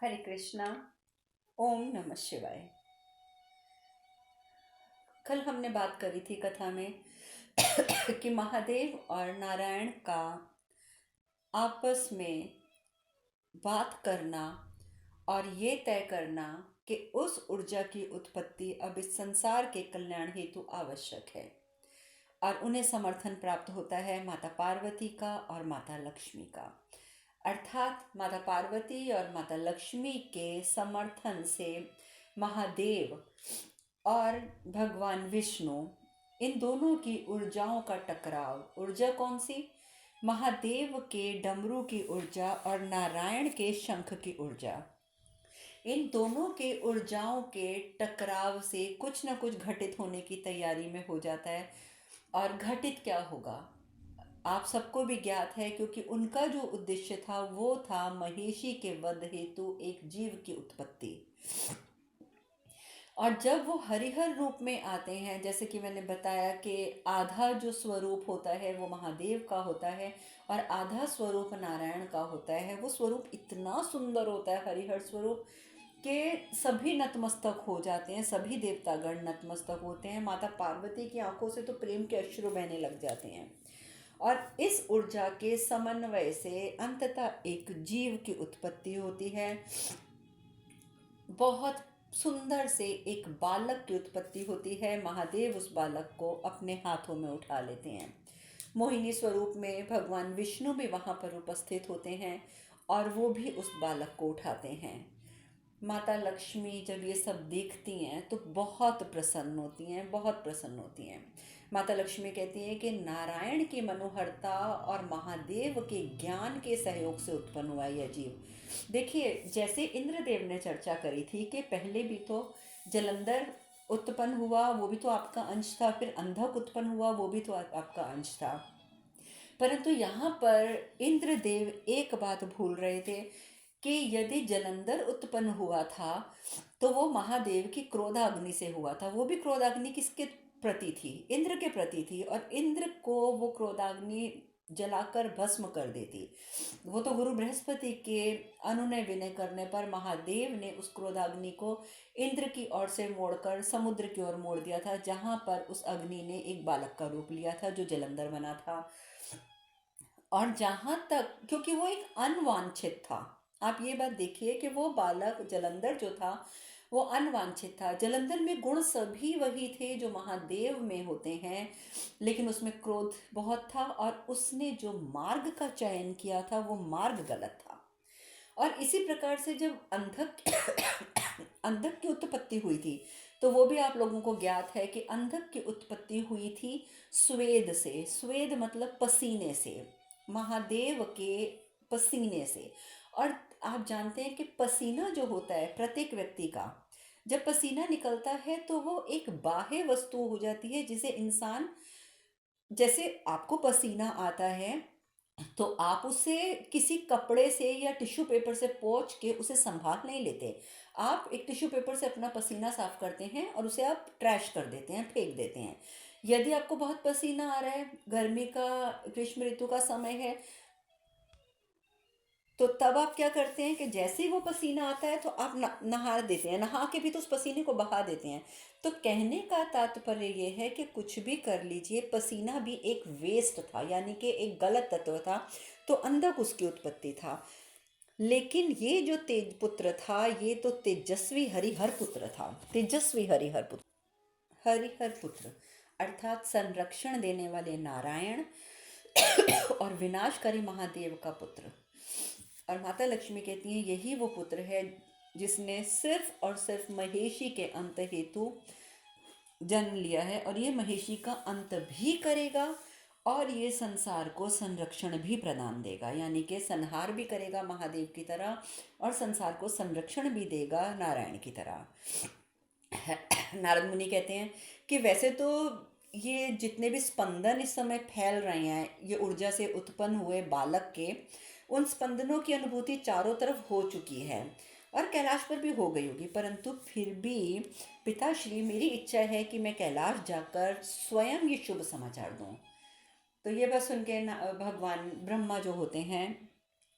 हरे कृष्णा। ओम नमः शिवाय। कल हमने बात करी थी कथा में कि महादेव और नारायण का आपस में बात करना और ये तय करना कि उस ऊर्जा की उत्पत्ति अब इस संसार के कल्याण हेतु आवश्यक है और उन्हें समर्थन प्राप्त होता है माता पार्वती का और माता लक्ष्मी का। अर्थात माता पार्वती और माता लक्ष्मी के समर्थन से महादेव और भगवान विष्णु, इन दोनों की ऊर्जाओं का टकराव। ऊर्जा कौन सी? महादेव के डमरू की ऊर्जा और नारायण के शंख की ऊर्जा। इन दोनों के ऊर्जाओं के टकराव से कुछ न कुछ घटित होने की तैयारी में हो जाता है। और घटित क्या होगा आप सबको भी ज्ञात है, क्योंकि उनका जो उद्देश्य था वो था महिषी के वध हेतु एक जीव की उत्पत्ति। और जब वो हरिहर रूप में आते हैं, जैसे कि मैंने बताया कि आधा जो स्वरूप होता है वो महादेव का होता है और आधा स्वरूप नारायण का होता है। वो स्वरूप इतना सुंदर होता है, हरिहर स्वरूप, कि सभी नतमस्तक हो जाते हैं, सभी देवतागण नतमस्तक होते हैं। माता पार्वती की आंखों से तो प्रेम के अश्रु बहने लग जाते हैं। और इस ऊर्जा के समन्वय से अंततः एक जीव की उत्पत्ति होती है। बहुत सुंदर से एक बालक की उत्पत्ति होती है। महादेव उस बालक को अपने हाथों में उठा लेते हैं। मोहिनी स्वरूप में भगवान विष्णु भी वहाँ पर उपस्थित होते हैं और वो भी उस बालक को उठाते हैं। माता लक्ष्मी जब ये सब देखती हैं तो बहुत प्रसन्न होती हैं, बहुत प्रसन्न होती हैं। माता लक्ष्मी कहती हैं कि नारायण की मनोहरता और महादेव के ज्ञान के सहयोग से उत्पन्न हुआ यह जीव। देखिए, जैसे इंद्रदेव ने चर्चा करी थी कि पहले भी तो जलंधर उत्पन्न हुआ, वो भी तो आपका अंश था, फिर अंधक उत्पन्न हुआ, वो भी तो आपका अंश था। परंतु यहाँ पर इंद्रदेव एक बात भूल रहे थे कि यदि जलंधर उत्पन्न हुआ था तो वो महादेव की क्रोधाग्नि से हुआ था। वो भी क्रोधाग्नि किसके प्रति थी? इंद्र के प्रति थी। और इंद्र को वो क्रोधाग्नि जलाकर भस्म कर देती। वो तो गुरु बृहस्पति के अनुनय विनय करने पर महादेव ने उस क्रोधाग्नि को इंद्र की ओर से मोड़कर समुद्र की ओर मोड़ दिया था, जहां पर उस अग्नि ने एक बालक का रूप लिया था जो जलंधर बना था। और जहां तक, क्योंकि वो एक अनवांछित था, आप ये बात देखिए कि वो बालक जलंधर जो था वो अनवांछित था। जलंधर में गुण सभी वही थे जो महादेव में होते हैं, लेकिन उसमें क्रोध बहुत था और उसने जो मार्ग का चयन किया था वो मार्ग गलत था। और इसी प्रकार से जब अंधक अंधक की उत्पत्ति हुई थी तो वो भी आप लोगों को ज्ञात है कि अंधक की उत्पत्ति हुई थी स्वेद से। स्वेद मतलब पसीने से, महादेव के पसीने से। और आप जानते हैं कि पसीना जो होता है प्रत्येक व्यक्ति का, जब पसीना निकलता है तो वो एक बाह्य वस्तु हो जाती है जिसे इंसान, जैसे आपको पसीना आता है तो आप उसे किसी कपड़े से या टिश्यू पेपर से पोंछ के उसे संभाल नहीं लेते। आप एक टिश्यू पेपर से अपना पसीना साफ करते हैं और उसे आप ट्रैश कर देते हैं, फेंक देते हैं। यदि आपको बहुत पसीना आ रहा है, गर्मी का, ग्रीष्म ऋतु का समय है, तो तब आप क्या करते हैं कि जैसे ही वो पसीना आता है तो आप नहा देते हैं, नहा के भी तो उस पसीने को बहा देते हैं। तो कहने का तात्पर्य ये है कि कुछ भी कर लीजिए, पसीना भी एक वेस्ट था, यानी कि एक गलत तत्व था। तो अंधक उसकी उत्पत्ति था। लेकिन ये जो तेज पुत्र था ये तो तेजस्वी हरिहर पुत्र था। तेजस्वी हरिहर पुत्र, हरिहर पुत्र अर्थात संरक्षण देने वाले नारायण और विनाशकारी महादेव का पुत्र। और माता लक्ष्मी कहती हैं यही वो पुत्र है जिसने सिर्फ और सिर्फ महेशी के अंत हेतु जन्म लिया है, और ये महेशी का अंत भी करेगा और ये संसार को संरक्षण भी प्रदान देगा, यानी कि संहार भी करेगा महादेव की तरह और संसार को संरक्षण भी देगा नारायण की तरह। नारद मुनि कहते हैं कि वैसे तो ये जितने भी स्पंदन इस समय फैल रहे हैं, ये ऊर्जा से उत्पन्न हुए बालक के, उन स्पंदनों की अनुभूति चारों तरफ हो चुकी है और कैलाश पर भी हो गई होगी। परंतु फिर भी पिताश्री, मेरी इच्छा है कि मैं कैलाश जाकर स्वयं ये शुभ समाचार दूं। तो ये बस सुन के भगवान ब्रह्मा जो होते हैं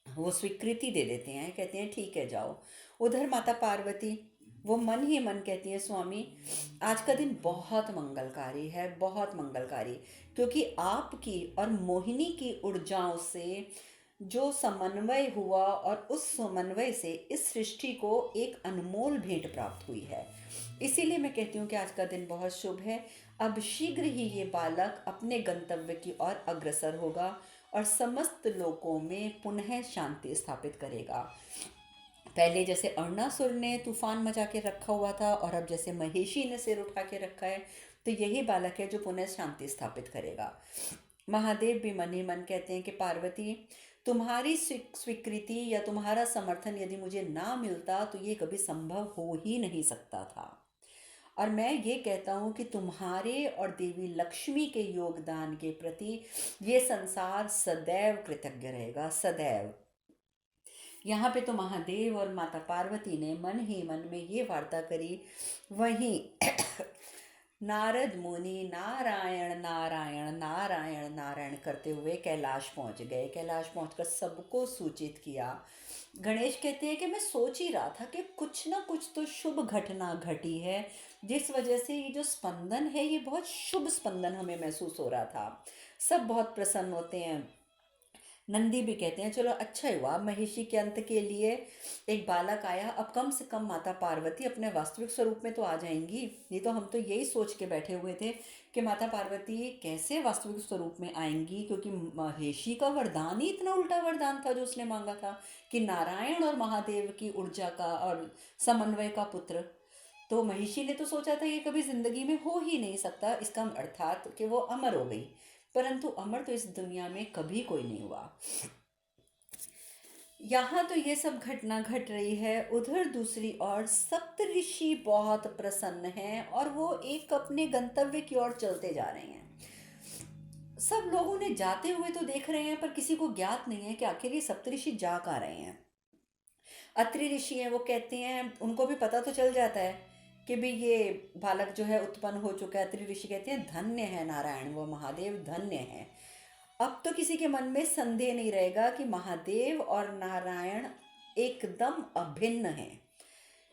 वो स्वीकृति दे देते हैं, कहते हैं ठीक है जाओ। उधर माता पार्वती वो मन ही मन कहती है स्वामी आज का दिन बहुत मंगलकारी है, बहुत मंगलकारी, क्योंकि आपकी और मोहिनी की ऊर्जाओं से जो समन्वय हुआ और उस समन्वय से इस सृष्टि को एक अनमोल भेंट प्राप्त हुई है। इसीलिए मैं कहती हूँ कि आज का दिन बहुत शुभ है। अब शीघ्र ही ये बालक अपने गंतव्य की ओर अग्रसर होगा और समस्त लोकों में पुनः शांति स्थापित करेगा। पहले जैसे अरुणासुर ने तूफान मचा के रखा हुआ था और अब जैसे महेशी ने सिर उठा के रखा है, तो यही बालक है जो पुनः शांति स्थापित करेगा। महादेव भी मन ही मन कहते हैं कि पार्वती तुम्हारी स्वीकृति या तुम्हारा समर्थन यदि मुझे ना मिलता तो ये कभी संभव हो ही नहीं सकता था। और मैं ये कहता हूँ कि तुम्हारे और देवी लक्ष्मी के योगदान के प्रति ये संसार सदैव कृतज्ञ रहेगा, सदैव। यहाँ पे तो महादेव और माता पार्वती ने मन ही मन में ये वार्ता करी। वहीं नारद मुनि नारायण नारायण नारायण नारायण करते हुए कैलाश पहुंच गए। कैलाश पहुंचकर सबको सूचित किया। गणेश कहते हैं कि मैं सोच ही रहा था कि कुछ ना कुछ तो शुभ घटना घटी है, जिस वजह से ये जो स्पंदन है ये बहुत शुभ स्पंदन हमें महसूस हो रहा था। सब बहुत प्रसन्न होते हैं। नंदी भी कहते हैं चलो अच्छा हुआ महेशी के अंत के लिए एक बालक आया, अब कम से कम माता पार्वती अपने वास्तविक स्वरूप में तो आ जाएंगी। नहीं तो हम तो यही सोच के बैठे हुए थे कि माता पार्वती कैसे वास्तविक स्वरूप में आएंगी, क्योंकि महेशी का वरदान ही इतना उल्टा वरदान था जो उसने मांगा था कि नारायण और महादेव की ऊर्जा का और समन्वय का पुत्र। तो महिषी ने तो सोचा था ये कभी जिंदगी में हो ही नहीं सकता, इसका अर्थात कि वो अमर हो गई। परंतु अमर तो इस दुनिया में कभी कोई नहीं हुआ। यहाँ तो ये सब घटना घट रही है। उधर दूसरी ओर सप्तऋषि बहुत प्रसन्न हैं और वो एक अपने गंतव्य की ओर चलते जा रहे हैं। सब लोग उन्हें जाते हुए तो देख रहे हैं पर किसी को ज्ञात नहीं है कि आखिर ये सप्तऋषि जा कहाँ रहे हैं। अत्रि ऋषि हैं, वो कहते हैं उनको भी पता तो चल जाता है कि भी ये बालक जो है उत्पन्न हो चुका है। अत्रि ऋषि कहते हैं धन्य है नारायण, वो महादेव धन्य है। अब तो किसी के मन में संदेह नहीं रहेगा कि महादेव और नारायण एकदम अभिन्न हैं,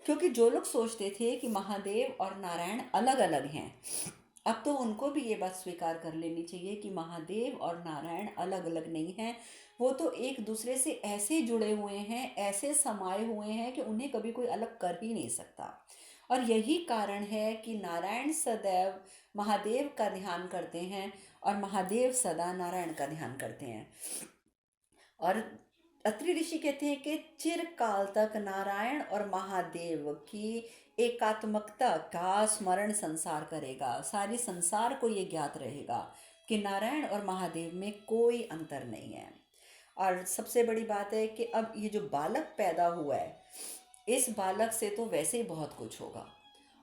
क्योंकि जो लोग सोचते थे कि महादेव और नारायण अलग अलग हैं, अब तो उनको भी ये बात स्वीकार कर लेनी चाहिए कि महादेव और नारायण अलग अलग नहीं हैं। वो तो एक दूसरे से ऐसे जुड़े हुए हैं, ऐसे समाये हुए हैं कि उन्हें कभी कोई अलग कर ही नहीं सकता। और यही कारण है कि नारायण सदैव महादेव का ध्यान करते हैं और महादेव सदा नारायण का ध्यान करते हैं। और अत्रि ऋषि कहते हैं कि चिरकाल तक नारायण और महादेव की एकात्मकता का स्मरण संसार करेगा। सारी संसार को ये ज्ञात रहेगा कि नारायण और महादेव में कोई अंतर नहीं है। और सबसे बड़ी बात है कि अब ये जो बालक पैदा हुआ है, इस बालक से तो वैसे ही बहुत कुछ होगा।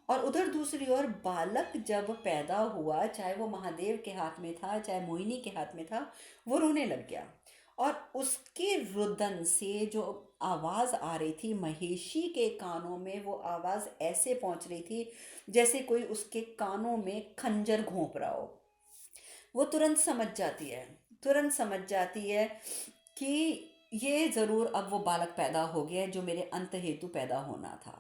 और उधर दूसरी ओर बालक जब पैदा हुआ, चाहे वो महादेव के हाथ में था चाहे मोहिनी के हाथ में था, वो रोने लग गया। और उसके रुदन से जो आवाज़ आ रही थी महेशी के कानों में, वो आवाज़ ऐसे पहुंच रही थी जैसे कोई उसके कानों में खंजर घोंप रहा हो। वो तुरंत समझ जाती है, तुरंत समझ जाती है कि ये ज़रूर अब वो बालक पैदा हो गया है जो मेरे अंत हेतु पैदा होना था।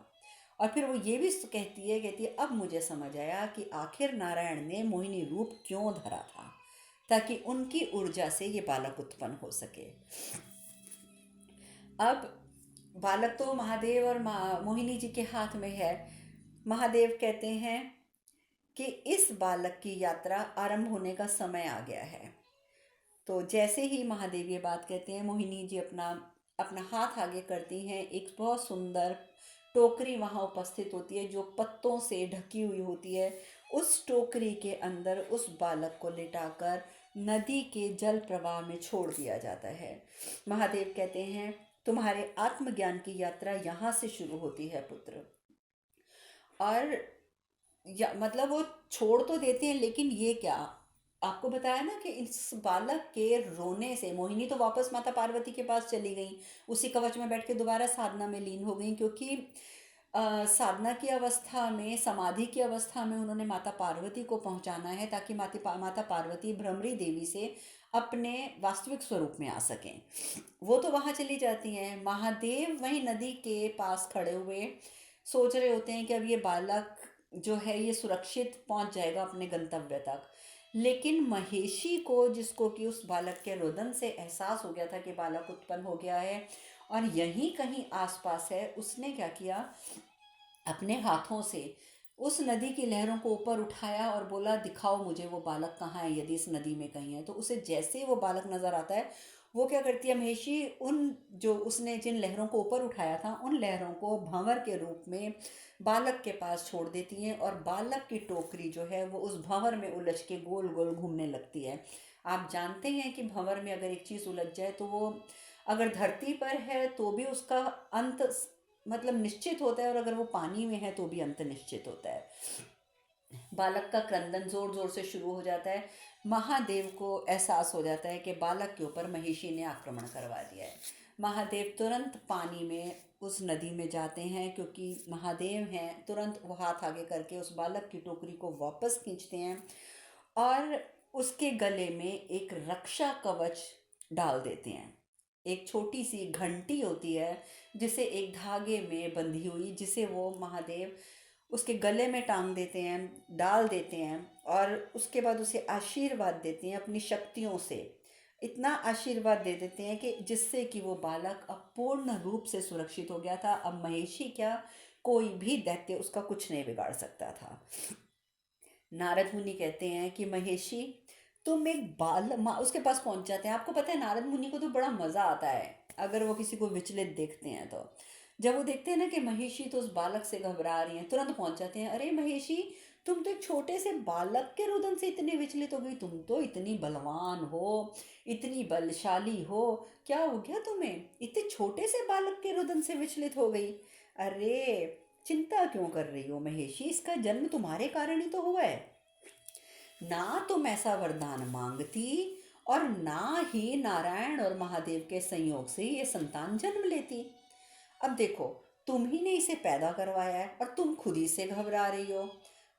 और फिर वो ये भी कहती है अब मुझे समझ आया कि आखिर नारायण ने मोहिनी रूप क्यों धरा था, ताकि उनकी ऊर्जा से ये बालक उत्पन्न हो सके। अब बालक तो महादेव और मोहिनी जी के हाथ में है। महादेव कहते हैं कि इस बालक की यात्रा आरंभ होने का समय आ गया है। तो जैसे ही महादेव ये बात कहते हैं, मोहिनी जी अपना अपना हाथ आगे करती हैं। एक बहुत सुंदर टोकरी वहाँ उपस्थित होती है जो पत्तों से ढकी हुई होती है। उस टोकरी के अंदर उस बालक को लिटाकर नदी के जल प्रवाह में छोड़ दिया जाता है। महादेव कहते हैं तुम्हारे आत्मज्ञान की यात्रा यहाँ से शुरू होती है पुत्र। और मतलब वो छोड़ तो देते हैं, लेकिन ये क्या, आपको बताया ना कि इस बालक के रोने से मोहिनी तो वापस माता पार्वती के पास चली गई, उसी कवच में बैठ के दोबारा साधना में लीन हो गई, क्योंकि साधना की अवस्था में, समाधि की अवस्था में उन्होंने माता पार्वती को पहुंचाना है, ताकि माता पार्वती भ्रमरी देवी से अपने वास्तविक स्वरूप में आ सकें। वो तो वहाँ चली जाती हैं। महादेव वहीं नदी के पास खड़े हुए सोच रहे होते हैं कि अब ये बालक जो है ये सुरक्षित पहुंच जाएगा अपने गंतव्य तक। लेकिन महेशी को, जिसको कि उस बालक के रुदन से एहसास हो गया था कि बालक उत्पन्न हो गया है और यहीं कहीं आसपास है, उसने क्या किया, अपने हाथों से उस नदी की लहरों को ऊपर उठाया और बोला, दिखाओ मुझे वो बालक कहाँ है, यदि इस नदी में कहीं है। तो उसे जैसे ही वो बालक नजर आता है, वो क्या करती है, महेशी उन जो उसने जिन लहरों को ऊपर उठाया था उन लहरों को भंवर के रूप में बालक के पास छोड़ देती हैं और बालक की टोकरी जो है वो उस भंवर में उलझ के गोल गोल घूमने लगती है। आप जानते हैं कि भंवर में अगर एक चीज़ उलझ जाए तो वो अगर धरती पर है तो भी उसका अंत मतलब निश्चित होता है, और अगर वो पानी में है तो भी अंत निश्चित होता है। बालक का क्रंदन जोर जोर से शुरू हो जाता है। महादेव को एहसास हो जाता है कि बालक के ऊपर महिषी ने आक्रमण करवा दिया है। महादेव तुरंत पानी में उस नदी में जाते हैं, क्योंकि महादेव हैं। तुरंत वो हाथ आगे करके उस बालक की टोकरी को वापस खींचते हैं और उसके गले में एक रक्षा कवच डाल देते हैं। एक छोटी सी घंटी होती है जिसे एक धागे में बंधी हुई, जिसे वो महादेव उसके गले में टांग देते हैं, डाल देते हैं और उसके बाद उसे आशीर्वाद देते हैं अपनी शक्तियों से। इतना आशीर्वाद दे देते हैं कि जिससे कि वो बालक अब पूर्ण रूप से सुरक्षित हो गया था। अब महेशी क्या, कोई भी दैत्य उसका कुछ नहीं बिगाड़ सकता था। नारद मुनि कहते हैं कि महेशी, तुम एक उसके पास पहुंच जाते हैं। आपको पता है नारद मुनि को तो बड़ा मजा आता है अगर वो किसी को विचलित देखते हैं तो। जब वो देखते हैं ना कि महेशी तो उस बालक से घबरा रही हैं, तुरंत पहुंच जाते हैं। अरे महेशी, तुम तो एक छोटे से बालक के रुदन से इतने विचलित हो गई, तुम तो इतनी बलवान हो, इतनी बलशाली हो, क्या हो गया तुम्हें, इतने छोटे से बालक के रुदन से विचलित हो गई। अरे चिंता क्यों कर रही हो महेशी, इसका जन्म तुम्हारे कारण ही तो हुआ है। ना तुम ऐसा वरदान मांगती और ना ही नारायण और महादेव के संयोग से ये संतान जन्म लेती। अब देखो, तुम ही ने इसे पैदा करवाया है और तुम खुद ही से घबरा रही हो।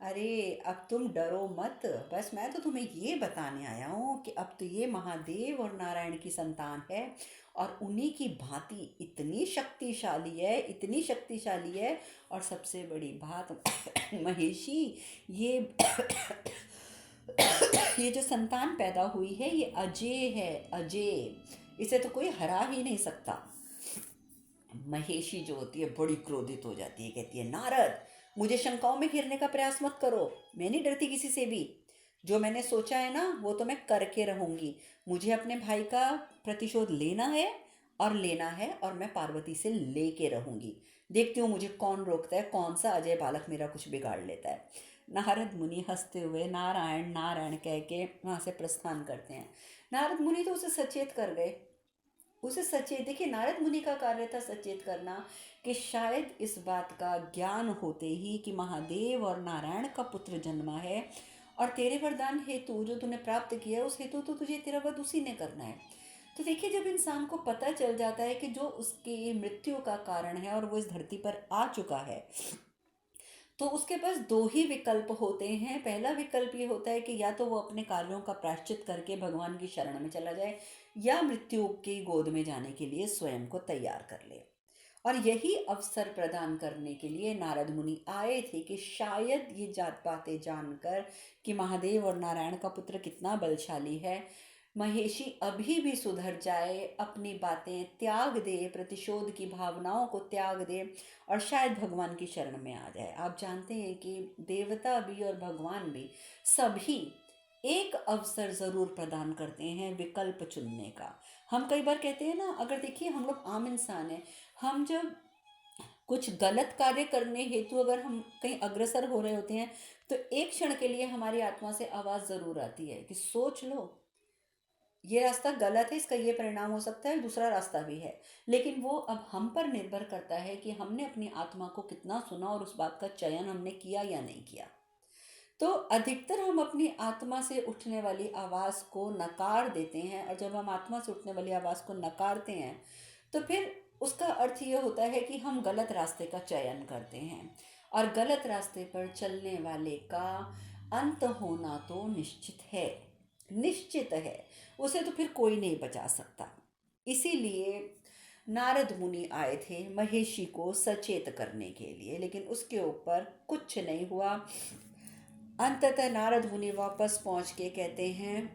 अरे अब तुम डरो मत, बस मैं तो तुम्हें ये बताने आया हूँ कि अब तो ये महादेव और नारायण की संतान है और उन्हीं की भांति इतनी शक्तिशाली है, इतनी शक्तिशाली है। और सबसे बड़ी बात महेशी, ये ये जो संतान पैदा हुई है ये अजय है, अजय, इसे तो कोई हरा ही नहीं सकता। महेशी जो होती है बड़ी क्रोधित हो जाती है, कहती है, नारद, मुझे शंकाओं में घिरने का प्रयास मत करो, मैं नहीं डरती किसी से भी। जो मैंने सोचा है ना वो तो मैं करके रहूंगी। मुझे अपने भाई का प्रतिशोध लेना है और लेना है, और मैं पार्वती से लेके रहूंगी। देखती हूँ मुझे कौन रोकता है, कौन सा अजय बालक मेरा कुछ बिगाड़ लेता है। नारद मुनि हंसते हुए नारायण नारायण कह के वहां से प्रस्थान करते हैं। नारद मुनि तो उसे सचेत कर गए, उसे सचेत, देखिए नारद मुनि का कार्य था सचेत करना कि शायद इस बात का ज्ञान होते ही कि महादेव और नारायण का पुत्र जन्मा है और तेरे वरदान हेतु जो तूने प्राप्त किया है उस हेतु तो तुझे तेरा वध उसी ने करना है। तो देखिए जब इंसान को पता चल जाता है कि जो उसकी मृत्यु का कारण है और वो इस धरती पर आ चुका है, तो उसके पास दो ही विकल्प होते हैं। पहला विकल्प ये होता है कि या तो वो अपने कार्यों का प्रायश्चित करके भगवान की शरण में चला जाए, या मृत्यु की गोद में जाने के लिए स्वयं को तैयार कर ले। और यही अवसर प्रदान करने के लिए नारद मुनि आए थे कि शायद ये जात बातें जानकर कि महादेव और नारायण का पुत्र कितना बलशाली है, महेशी अभी भी सुधर जाए, अपनी बातें त्याग दे, प्रतिशोध की भावनाओं को त्याग दे और शायद भगवान की शरण में आ जाए। आप जानते हैं कि देवता भी और भगवान भी सभी एक अवसर जरूर प्रदान करते हैं विकल्प चुनने का। हम कई बार कहते हैं ना, अगर देखिए हम लोग आम इंसान हैं, हम जब कुछ गलत कार्य करने हेतु अगर हम कहीं अग्रसर हो रहे होते हैं तो एक क्षण के लिए हमारी आत्मा से आवाज जरूर आती है कि सोच लो, ये रास्ता गलत है, इसका ये परिणाम हो सकता है, दूसरा रास्ता भी है। लेकिन वो अब हम पर निर्भर करता है कि हमने अपनी आत्मा को कितना सुना और उस बात का चयन हमने किया या नहीं किया। तो अधिकतर हम अपनी आत्मा से उठने वाली आवाज़ को नकार देते हैं, और जब हम आत्मा से उठने वाली आवाज़ को नकारते हैं तो फिर उसका अर्थ ये होता है कि हम गलत रास्ते का चयन करते हैं, और गलत रास्ते पर चलने वाले का अंत होना तो निश्चित है। निश्चित है, उसे तो फिर कोई नहीं बचा सकता। इसीलिए नारद मुनि आए थे महेशी को सचेत करने के लिए, लेकिन उसके ऊपर कुछ नहीं हुआ। अंततः नारद मुनि वापस पहुंच के कहते हैं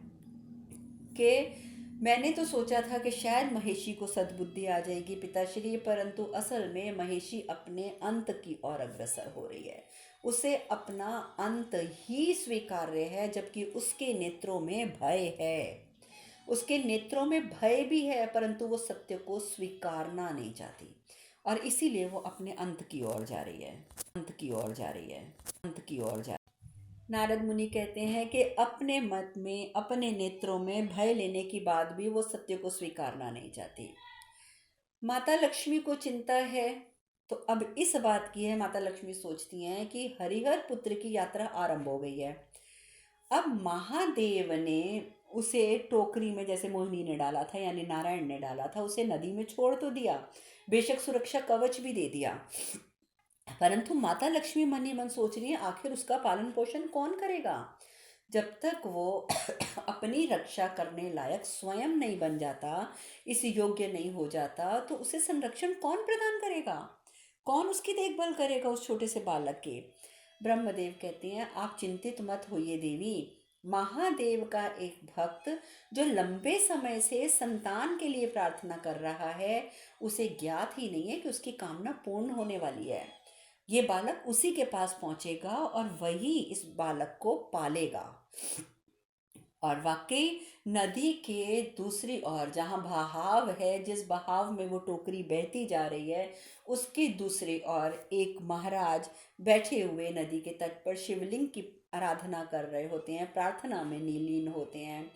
कि मैंने तो सोचा था कि शायद महेशी को सद्बुद्धि आ जाएगी पिताश्री, परंतु असल में महेशी अपने अंत की ओर अग्रसर हो रही है। उसे अपना अंत ही स्वीकार्य है, जबकि उसके नेत्रों में भय है। उसके नेत्रों में भय भी है, परंतु वो सत्य को स्वीकारना नहीं चाहती, और इसीलिए वो अपने अंत की ओर जा रही है। अंत की ओर जा रही है। अंत की ओर जा नारद मुनि कहते हैं कि अपने मत में, अपने नेत्रों में भय लेने की बाद भी वो सत्य को स्वीकारना नहीं चाहती। माता लक्ष्मी को चिंता है, तो अब इस बात की है, माता लक्ष्मी सोचती हैं कि हरिहर पुत्र की यात्रा आरंभ हो गई है। अब महादेव ने उसे टोकरी में, जैसे मोहिनी ने डाला था यानी नारायण ने डाला था, उसे नदी में छोड़ तो दिया, बेशक सुरक्षा कवच भी दे दिया, परंतु माता लक्ष्मी मन ही मन सोच रही है आखिर उसका पालन पोषण कौन करेगा। जब तक वो अपनी रक्षा करने लायक स्वयं नहीं बन जाता, इस योग्य नहीं हो जाता, तो उसे संरक्षण कौन प्रदान करेगा, कौन उसकी देखभाल करेगा उस छोटे से बालक के। ब्रह्मदेव कहते हैं आप चिंतित मत होइए देवी। महादेव का एक भक्त जो लंबे समय से संतान के लिए प्रार्थना कर रहा है, उसे ज्ञात ही नहीं है कि उसकी कामना पूर्ण होने वाली है। ये बालक उसी के पास पहुंचेगा और वही इस बालक को पालेगा। और वाकई नदी के दूसरी ओर जहाँ बहाव है, जिस बहाव में वो टोकरी बहती जा रही है, उसकी दूसरी ओर एक महाराज बैठे हुए नदी के तट पर शिवलिंग की आराधना कर रहे होते हैं, प्रार्थना में लीन होते हैं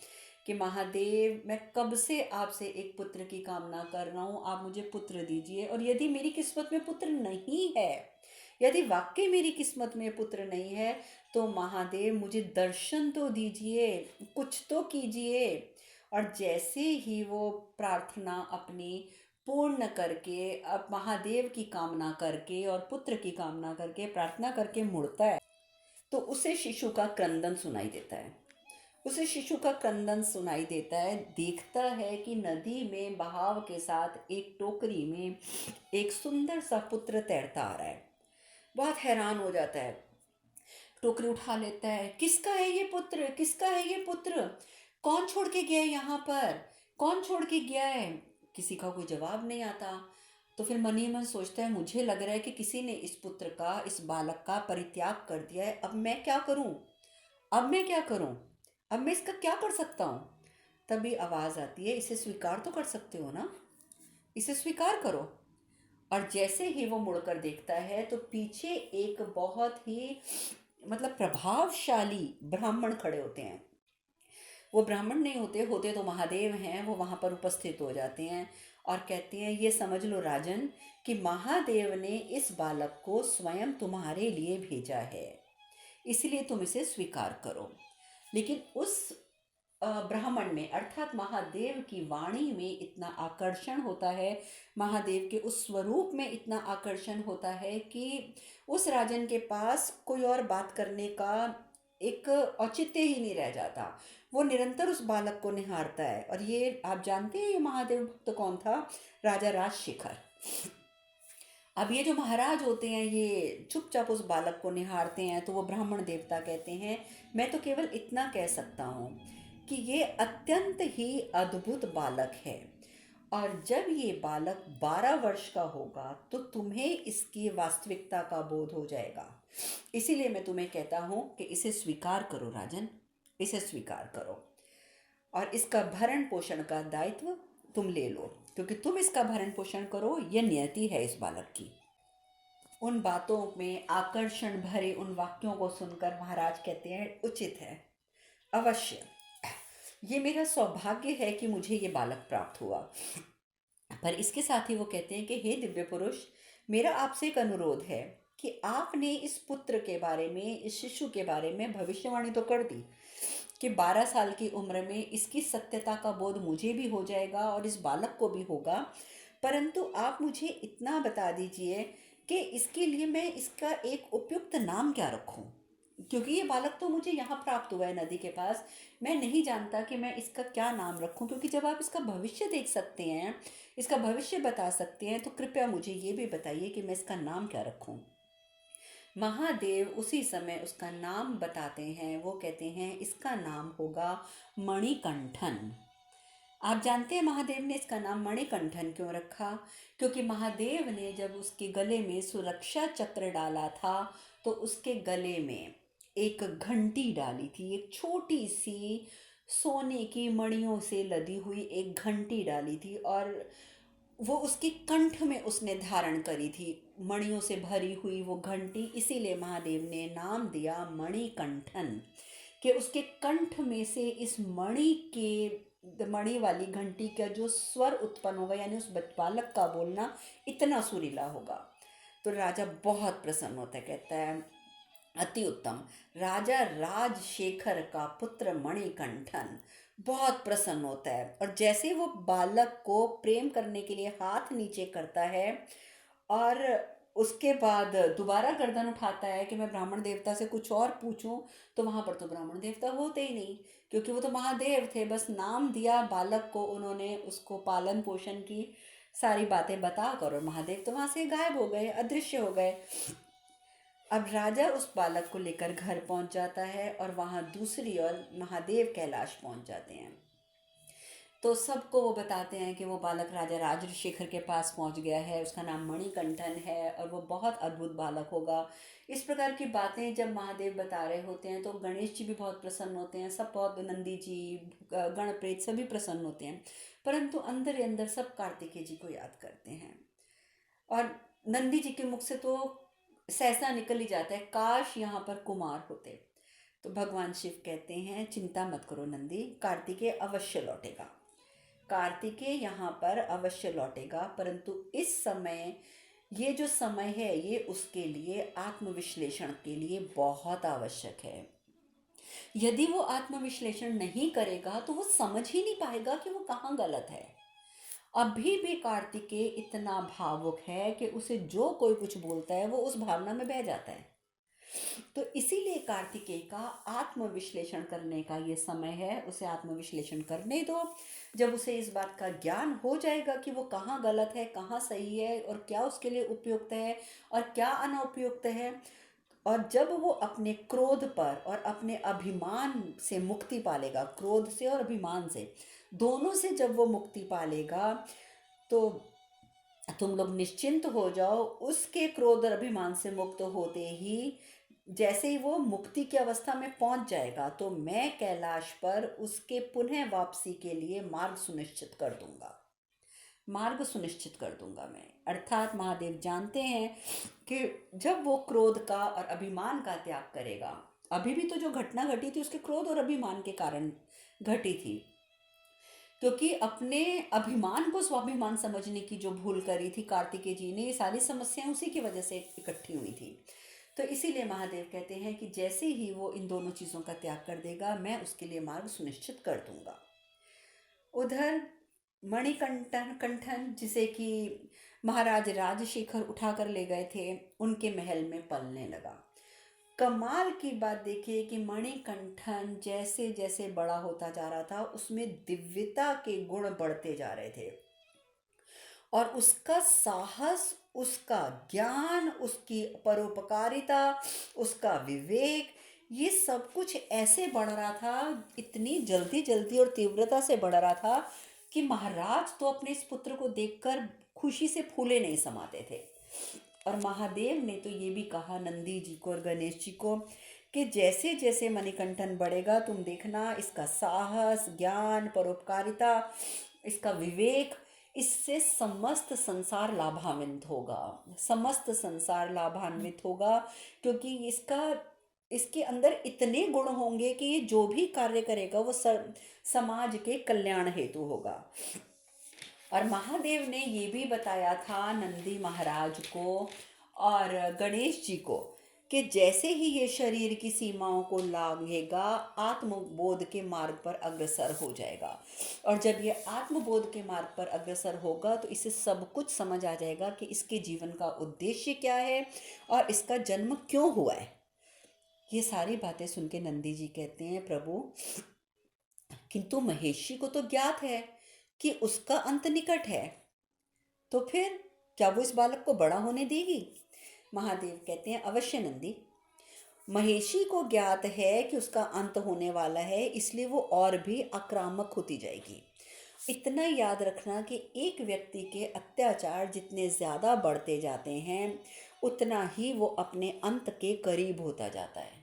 कि महादेव, मैं कब से आपसे एक पुत्र की कामना कर रहा हूँ, आप मुझे पुत्र दीजिए। और यदि मेरी किस्मत में पुत्र नहीं है, यदि वाकई मेरी किस्मत में पुत्र नहीं है, तो महादेव मुझे दर्शन तो दीजिए, कुछ तो कीजिए। और जैसे ही वो प्रार्थना अपनी पूर्ण करके, अब महादेव की कामना करके और पुत्र की कामना करके, प्रार्थना करके मुड़ता है, तो उसे शिशु का क्रंदन सुनाई देता है। उसे शिशु का क्रंदन सुनाई देता है। देखता है कि नदी में बहाव के साथ एक टोकरी में एक सुंदर सा पुत्र तैरता आ रहा है। बहुत हैरान हो जाता है, टोकरी उठा लेता है, किसका है ये पुत्र, किसका है ये पुत्र, कौन छोड़ के गया है यहाँ पर, कौन छोड़ के गया है। किसी का कोई जवाब नहीं आता। तो फिर मन ही मन सोचता है मुझे लग रहा है कि किसी ने इस पुत्र का, इस बालक का परित्याग कर दिया है। अब मैं क्या करूं, अब मैं क्या करूं, अब मैं इसका क्या कर सकता हूँ। तभी आवाज़ आती है, इसे स्वीकार तो कर सकते हो ना, इसे स्वीकार करो। और जैसे ही वो मुड़कर देखता है, तो पीछे एक बहुत ही मतलब प्रभावशाली ब्राह्मण खड़े होते हैं। वो ब्राह्मण नहीं होते, होते तो महादेव हैं। वो वहाँ पर उपस्थित हो जाते हैं और कहते हैं ये समझ लो राजन कि महादेव ने इस बालक को स्वयं तुम्हारे लिए भेजा है, इसलिए तुम इसे स्वीकार करो। लेकिन उस ब्राह्मण में, अर्थात महादेव की वाणी में इतना आकर्षण होता है, महादेव के उस स्वरूप में इतना आकर्षण होता है कि उस राजन के पास कोई और बात करने का एक औचित्य ही नहीं रह जाता। वो निरंतर उस बालक को निहारता है। और ये आप जानते हैं ये महादेव भक्त कौन था? राजा राजशेखर। अब ये जो महाराज होते हैं, ये चुपचाप उस बालक को निहारते हैं। तो वो ब्राह्मण देवता कहते हैं मैं तो केवल इतना कह सकता हूँ कि ये अत्यंत ही अद्भुत बालक है, और जब ये बालक 12 वर्ष का होगा तो तुम्हें इसकी वास्तविकता का बोध हो जाएगा। इसीलिए मैं तुम्हें कहता हूँ कि इसे स्वीकार करो राजन, इसे स्वीकार करो, और इसका भरण पोषण का दायित्व तुम ले लो, क्योंकि तुम इसका भरण पोषण करो, यह नियति है इस बालक की। उन बातों में आकर्षण भरे उन वाक्यों को सुनकर महाराज कहते हैं उचित है, अवश्य, ये मेरा सौभाग्य है कि मुझे ये बालक प्राप्त हुआ। पर इसके साथ ही वो कहते हैं कि हे दिव्य पुरुष, मेरा आपसे एक अनुरोध है कि आपने इस पुत्र के बारे में, इस शिशु के बारे में भविष्यवाणी तो कर दी कि 12 साल की उम्र में इसकी सत्यता का बोध मुझे भी हो जाएगा और इस बालक को भी होगा, परंतु आप मुझे इतना बता दीजिए कि इसके लिए मैं इसका एक उपयुक्त नाम क्या रखूं। क्योंकि ये बालक तो मुझे यहाँ प्राप्त हुआ है नदी के पास, मैं नहीं जानता कि मैं इसका क्या नाम रखूं, क्योंकि जब आप इसका भविष्य देख सकते हैं, इसका भविष्य बता सकते हैं, तो कृपया मुझे ये भी बताइए कि मैं इसका नाम क्या रखूं। महादेव उसी समय उसका नाम बताते हैं। वो कहते हैं इसका नाम होगा मणिकंठन। आप जानते हैं महादेव ने इसका नाम मणिकंठन क्यों रखा? क्योंकि महादेव ने जब उसके गले में सुरक्षा चक्र डाला था, तो उसके गले में एक घंटी डाली थी, एक छोटी सी सोने की मणियों से लदी हुई एक घंटी डाली थी, और वो उसके कंठ में उसने धारण करी थी, मणियों से भरी हुई वो घंटी। इसीलिए महादेव ने नाम दिया मणिकंठन, कि उसके कंठ में से इस मणि वाली घंटी का जो स्वर उत्पन्न होगा, यानी उस बालक का बोलना इतना सुरीला होगा। तो राजा बहुत प्रसन्न होता है, कहता है अति उत्तम, राजा राजशेखर का पुत्र मणिकंठन। बहुत प्रसन्न होता है, और जैसे वो बालक को प्रेम करने के लिए हाथ नीचे करता है, और उसके बाद दोबारा गर्दन उठाता है कि मैं ब्राह्मण देवता से कुछ और पूछूं, तो वहां पर तो ब्राह्मण देवता होते ही नहीं, क्योंकि वो तो महादेव थे। बस नाम दिया बालक को उन्होंने, उसको पालन पोषण की सारी बातें बता कर, और महादेव तो वहां से गायब हो गए, अदृश्य हो गए। अब राजा उस बालक को लेकर घर पहुंच जाता है, और वहां दूसरी ओर महादेव कैलाश पहुंच जाते हैं। तो सबको वो बताते हैं कि वो बालक राजा राजशेखर के पास पहुंच गया है, उसका नाम मणिकंठन है, और वो बहुत अद्भुत बालक होगा। इस प्रकार की बातें जब महादेव बता रहे होते हैं, तो गणेश जी भी बहुत प्रसन्न होते हैं, सब बहुत, नंदी जी, गणप्रेत सभी प्रसन्न होते हैं। परंतु अंदर ही अंदर सब कार्तिकेय जी को याद करते हैं। और नंदी जी के मुख से तो सहसा निकल ही जाता है, काश यहाँ पर कुमार होते। तो भगवान शिव कहते हैं चिंता मत करो नंदी, कार्तिकेय अवश्य लौटेगा, कार्तिकेय यहाँ पर अवश्य लौटेगा। परंतु इस समय, ये जो समय है, ये उसके लिए आत्मविश्लेषण के लिए बहुत आवश्यक है। यदि वो आत्मविश्लेषण नहीं करेगा, तो वो समझ ही नहीं पाएगा कि वो कहाँ गलत है। अभी भी कार्तिकेय इतना भावुक है कि उसे जो कोई कुछ बोलता है, वो उस भावना में बह जाता है। तो इसीलिए कार्तिकेय का आत्मविश्लेषण करने का ये समय है, उसे आत्मविश्लेषण करने दो। जब उसे इस बात का ज्ञान हो जाएगा कि वो कहाँ गलत है, कहाँ सही है, और क्या उसके लिए उपयुक्त है और क्या अनुपयुक्त है, और जब वो अपने क्रोध पर और अपने अभिमान से मुक्ति पालेगा, क्रोध से और अभिमान से, दोनों से जब वो मुक्ति पालेगा, तो तुम लोग निश्चिंत हो जाओ। उसके क्रोध और अभिमान से मुक्त होते ही, जैसे ही वो मुक्ति की अवस्था में पहुंच जाएगा, तो मैं कैलाश पर उसके पुनः वापसी के लिए मार्ग सुनिश्चित कर दूंगा, मार्ग सुनिश्चित कर दूंगा मैं। अर्थात महादेव जानते हैं कि जब वो क्रोध का और अभिमान का त्याग करेगा, अभी भी तो जो घटना घटी थी उसके क्रोध और अभिमान के कारण घटी थी, क्योंकि अपने अभिमान को स्वाभिमान समझने की जो भूल करी थी कार्तिकेय जी ने, ये सारी समस्याएं उसी की वजह से इकट्ठी हुई थी। तो इसीलिए महादेव कहते हैं कि जैसे ही वो इन दोनों चीज़ों का त्याग कर देगा, मैं उसके लिए मार्ग सुनिश्चित कर दूंगा। उधर मणिकंठन कंठन, जिसे कि महाराज राजशेखर उठा कर ले गए थे, उनके महल में पलने लगा। कमाल की बात देखिए कि मणिकंठन जैसे जैसे बड़ा होता जा रहा था, उसमें दिव्यता के गुण बढ़ते जा रहे थे, और उसका साहस, उसका ज्ञान, उसकी परोपकारिता, उसका विवेक, ये सब कुछ ऐसे बढ़ रहा था, इतनी जल्दी जल्दी और तीव्रता से बढ़ रहा था, कि महाराज तो अपने इस पुत्र को देखकर खुशी से फूले नहीं समाते थे। और महादेव ने तो ये भी कहा नंदी जी को और गणेश जी को, कि जैसे जैसे मणिकंठन बढ़ेगा, तुम देखना इसका साहस, ज्ञान, परोपकारिता, इसका विवेक, इससे समस्त संसार लाभान्वित होगा, समस्त संसार लाभान्वित होगा। क्योंकि इसके अंदर इतने गुण होंगे कि ये जो भी कार्य करेगा, वो समाज के कल्याण हेतु होगा। और महादेव ने ये भी बताया था नंदी महाराज को और गणेश जी को, कि जैसे ही ये शरीर की सीमाओं को लागेगा, आत्मबोध के मार्ग पर अग्रसर हो जाएगा। और जब ये आत्मबोध के मार्ग पर अग्रसर होगा, तो इसे सब कुछ समझ आ जाएगा कि इसके जीवन का उद्देश्य क्या है और इसका जन्म क्यों हुआ है। ये सारी बातें सुन के नंदी जी कहते हैं, प्रभु किंतु महेशी को तो ज्ञात है कि उसका अंत निकट है, तो फिर क्या वो इस बालक को बड़ा होने देगी? महादेव कहते हैं, अवश्य नंदी, महेशी को ज्ञात है कि उसका अंत होने वाला है, इसलिए वो और भी आक्रामक होती जाएगी। इतना याद रखना कि एक व्यक्ति के अत्याचार जितने ज़्यादा बढ़ते जाते हैं, उतना ही वो अपने अंत के करीब होता जाता है।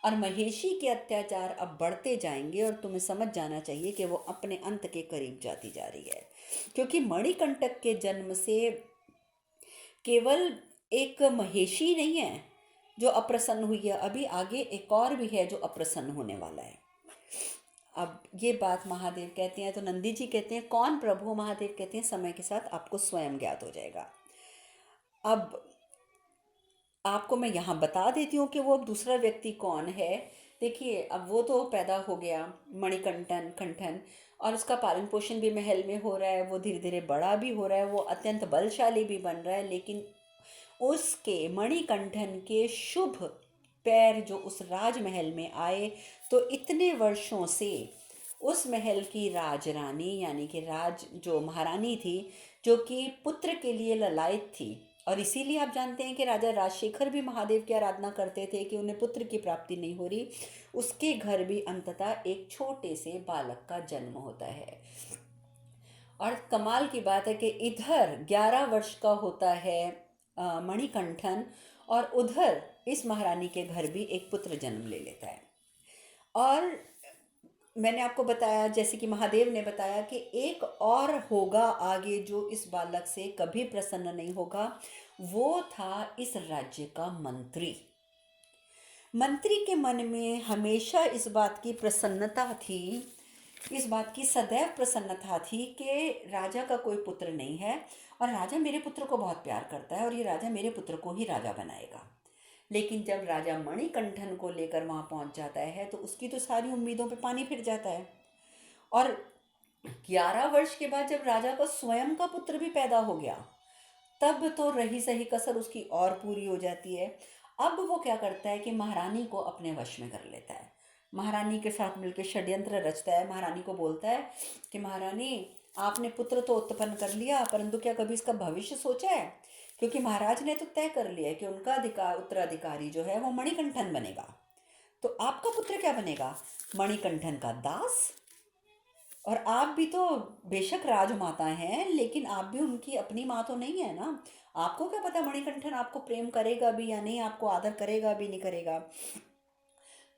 और महेशी के अत्याचार अब बढ़ते जाएंगे और तुम्हें समझ जाना चाहिए कि वो अपने अंत के करीब जाती जा रही है, क्योंकि मणिकंटक के जन्म से केवल एक महेशी नहीं है जो अप्रसन्न हुई है, अभी आगे एक और भी है जो अप्रसन्न होने वाला है। अब ये बात महादेव कहते हैं तो नंदी जी कहते हैं, कौन प्रभु? महादेव कहते हैं, समय के साथ आपको स्वयं ज्ञात हो जाएगा। अब आपको मैं यहाँ बता देती हूँ कि वो अब दूसरा व्यक्ति कौन है। देखिए, अब वो तो पैदा हो गया मणिकंठन कंठन, और उसका पालन पोषण भी महल में हो रहा है, वो धीरे धीरे बड़ा भी हो रहा है, वो अत्यंत बलशाली भी बन रहा है। लेकिन उसके मणिकंठन के शुभ पैर जो उस राजमहल में आए, तो इतने वर्षों से उस महल की राजरानी यानी कि राज जो महारानी थी, जो कि पुत्र के लिए ललायत थी, और इसीलिए आप जानते हैं कि राजा राजशेखर भी महादेव की आराधना करते थे कि उन्हें पुत्र की प्राप्ति नहीं हो रही, उसके घर भी अंततः एक छोटे से बालक का जन्म होता है। और कमाल की बात है कि इधर 11 वर्ष का होता है मणिकंठन, और उधर इस महारानी के घर भी एक पुत्र जन्म ले लेता है। और मैंने आपको बताया, जैसे कि महादेव ने बताया, कि एक और होगा आगे जो इस बालक से कभी प्रसन्न नहीं होगा, वो था इस राज्य का मंत्री। मंत्री के मन में हमेशा इस बात की प्रसन्नता थी, इस बात की सदैव प्रसन्नता थी कि राजा का कोई पुत्र नहीं है, और राजा मेरे पुत्र को बहुत प्यार करता है, और ये राजा मेरे पुत्र को ही राजा बनाएगा। लेकिन जब राजा मणिकंठन को लेकर वहाँ पहुँच जाता है, तो उसकी तो सारी उम्मीदों पे पानी फिर जाता है। और 11 वर्ष के बाद जब राजा का स्वयं का पुत्र भी पैदा हो गया, तब तो रही सही कसर उसकी और पूरी हो जाती है। अब वो क्या करता है कि महारानी को अपने वश में कर लेता है, महारानी के साथ मिलकर षड्यंत्र रचता है। महारानी को बोलता है कि महारानी, आपने पुत्र तो उत्पन्न कर लिया, परंतु क्या कभी इसका भविष्य सोचा है? क्योंकि महाराज ने तो तय कर लिया है कि उनका उत्तराधिकारी जो है वो मणिकंठन बनेगा, तो आपका पुत्र क्या बनेगा? मणिकंठन का दास। और आप भी तो बेशक राजमाता हैं, लेकिन आप भी उनकी अपनी माँ तो नहीं है ना। आपको क्या पता मणिकंठन आपको प्रेम करेगा भी या नहीं, आपको आदर करेगा भी नहीं करेगा।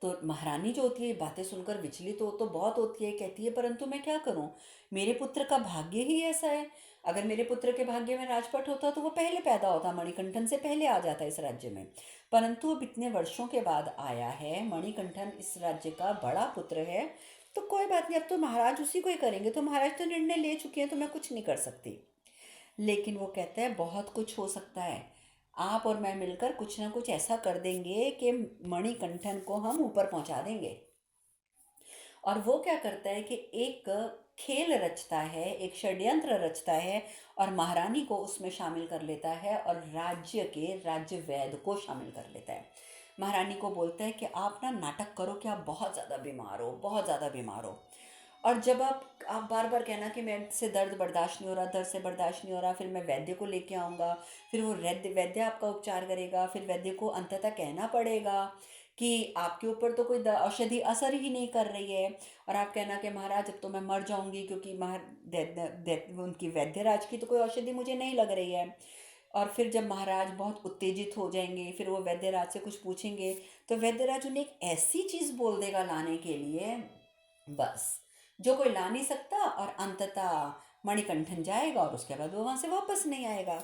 तो महारानी जो होती है बातें सुनकर विचलित तो बहुत होती है, कहती है, परंतु मैं क्या करूं, मेरे पुत्र का भाग्य ही ऐसा है। अगर मेरे पुत्र के भाग्य में राजपट होता तो वो पहले पैदा होता, मणिकंठन से पहले आ जाता इस राज्य में। परंतु अब इतने वर्षों के बाद आया है, मणिकंठन इस राज्य का बड़ा पुत्र है, तो कोई बात नहीं, अब तो महाराज उसी को ही करेंगे, तो महाराज तो निर्णय ले चुके हैं, तो मैं कुछ नहीं कर सकती। लेकिन वो कहता है, बहुत कुछ हो सकता है, आप और मैं मिलकर कुछ ना कुछ ऐसा कर देंगे कि मणिकंठन को हम ऊपर पहुंचा देंगे। और वो क्या करता है कि एक खेल रचता है, एक षड्यंत्र रचता है, और महारानी को उसमें शामिल कर लेता है, और राज्य के राज्य वैद को शामिल कर लेता है। महारानी को बोलता है कि आप ना नाटक करो कि आप बहुत ज़्यादा बीमार हो, बहुत ज़्यादा बीमार हो, और जब आप बार बार कहना कि मेरे से दर्द बर्दाश्त नहीं हो रहा, दर्द से बर्दाश्त नहीं हो रहा, फिर मैं वैद्य को लेके आऊँगा, फिर वो वैद्य आपका उपचार करेगा, फिर वैद्य को अंततः कहना पड़ेगा कि आपके ऊपर तो कोई औषधि असर ही नहीं कर रही है, और आप कहना कि महाराज अब तो मैं मर जाऊंगी, क्योंकि उनकी वैद्यराज की तो कोई औषधि मुझे नहीं लग रही है। और फिर जब महाराज बहुत उत्तेजित हो जाएंगे, फिर वो वैद्यराज से कुछ पूछेंगे, तो वैद्यराज उन्हें एक ऐसी चीज़ बोल देगा लाने के लिए, बस, जो कोई ला नहीं सकता, और अंततः मणिकंठन जाएगा और उसके बाद वो वहाँ से वापस नहीं आएगा।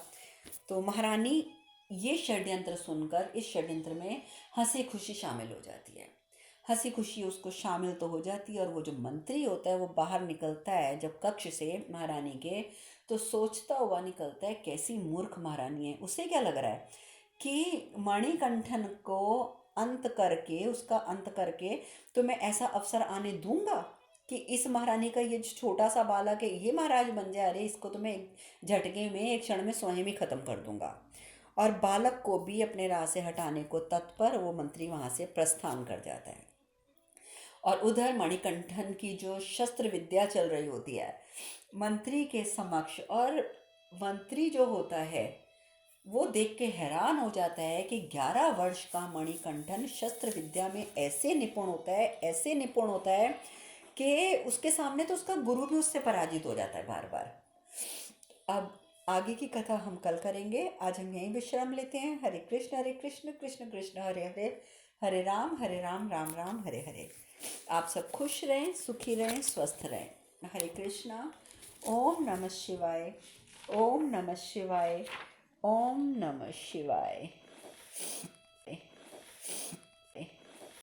तो महारानी ये षड्यंत्र सुनकर इस षड्यंत्र में हंसी खुशी शामिल हो जाती है। हंसी खुशी उसको शामिल तो हो जाती है, और वो जो मंत्री होता है वो बाहर निकलता है जब कक्ष से महारानी के, तो सोचता हुआ निकलता है, कैसी मूर्ख महारानी है। उसे क्या लग रहा है कि मणिकंठन को अंत करके, उसका अंत करके, तो मैं ऐसा अवसर आने दूंगा कि इस महारानी का ये जो छोटा सा बालक है ये महाराज बन जाए, अरे इसको तो मैं एक झटके में, एक क्षण में स्वयं ही खत्म कर दूंगा। और बालक को भी अपने राह से हटाने को तत्पर वो मंत्री वहाँ से प्रस्थान कर जाता है। और उधर मणिकंठन की जो शस्त्र विद्या चल रही होती है मंत्री के समक्ष, और मंत्री जो होता है वो देख के हैरान हो जाता है कि 11 वर्ष का मणिकंठन शस्त्र विद्या में ऐसे निपुण होता है, ऐसे निपुण होता है कि उसके सामने तो उसका गुरु भी उससे पराजित हो जाता है बार बार। अब आगे की कथा हम कल करेंगे, आज हम यहीं विश्राम लेते हैं। हरे कृष्ण कृष्ण कृष्ण हरे हरे, हरे राम राम राम हरे हरे। आप सब खुश रहें, सुखी रहें, स्वस्थ रहें। हरे कृष्णा। ओम नमः शिवाय। ओम नमः शिवाय। ओम नमः शिवाय।